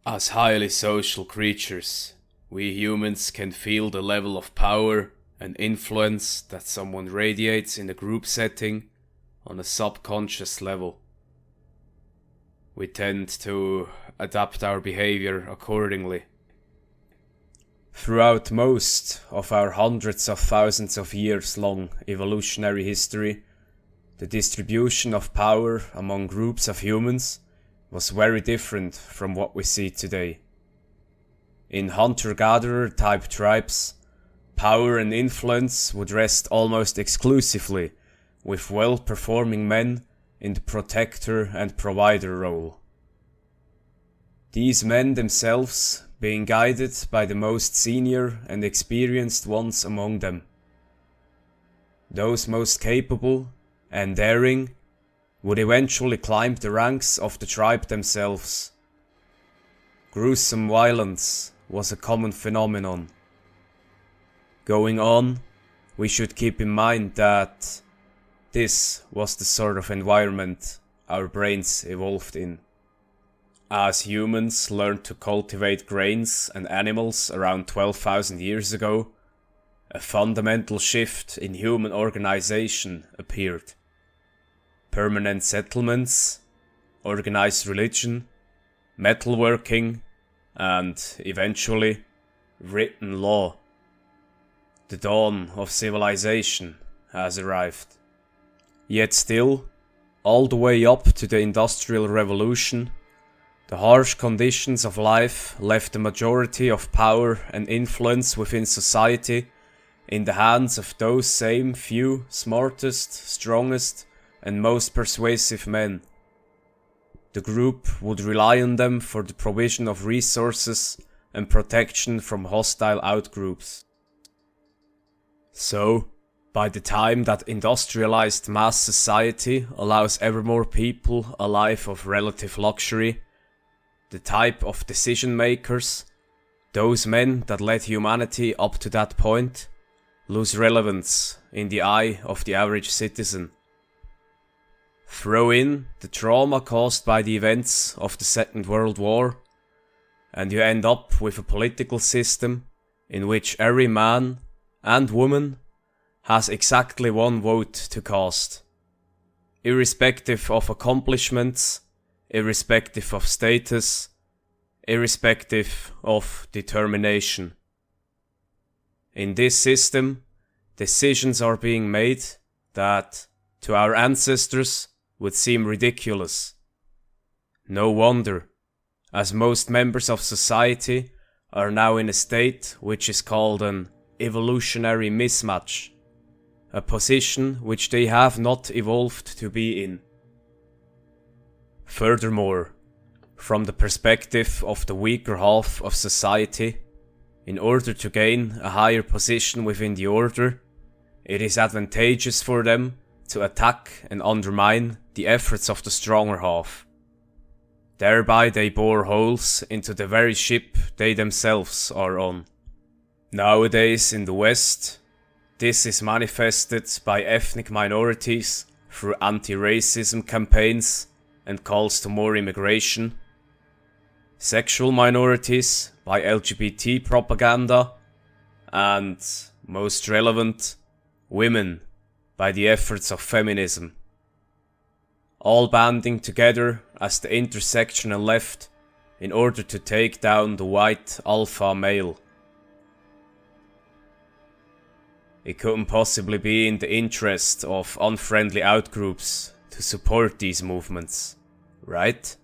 As highly social creatures, we humans can feel the level of power and influence that someone radiates in a group setting on a subconscious level. We tend to adapt our behavior accordingly. Throughout most of our hundreds of thousands of years long evolutionary history, the distribution of power among groups of humans was very different from what we see today. In hunter-gatherer type tribes, power and influence would rest almost exclusively with well-performing men in the protector and provider role. These men themselves being guided by the most senior and experienced ones among them. Those most capable and daring would eventually climb the ranks of the tribe themselves. Gruesome violence was a common phenomenon. Going on, we should keep in mind that this was the sort of environment our brains evolved in. As humans learned to cultivate grains and animals around 12,000 years ago, a fundamental shift in human organization appeared. Permanent settlements, organized religion, metalworking, and eventually written law. The dawn of civilization has arrived. Yet still, all the way up to the Industrial Revolution, the harsh conditions of life left the majority of power and influence within society in the hands of those same few smartest, strongest, and most persuasive men. The group would rely on them for the provision of resources and protection from hostile outgroups. So, by the time that industrialized mass society allows ever more people a life of relative luxury, the type of decision makers, those men that led humanity up to that point, lose relevance in the eye of the average citizen. Throw in the trauma caused by the events of the Second World War, and you end up with a political system in which every man and woman has exactly one vote to cast, irrespective of accomplishments, irrespective of status, irrespective of determination. In this system, decisions are being made that, to our ancestors, would seem ridiculous. No wonder, as most members of society are now in a state which is called an evolutionary mismatch, a position which they have not evolved to be in. Furthermore, from the perspective of the weaker half of society, in order to gain a higher position within the order, it is advantageous for them to attack and undermine the efforts of the stronger half. Thereby they bore holes into the very ship they themselves are on. Nowadays in the West, this is manifested by ethnic minorities through anti-racism campaigns and calls to more immigration, sexual minorities by LGBT propaganda, and, most relevant, women by the efforts of feminism. All banding together as the intersectional left in order to take down the white alpha male. It couldn't possibly be in the interest of unfriendly outgroups to support these movements, right?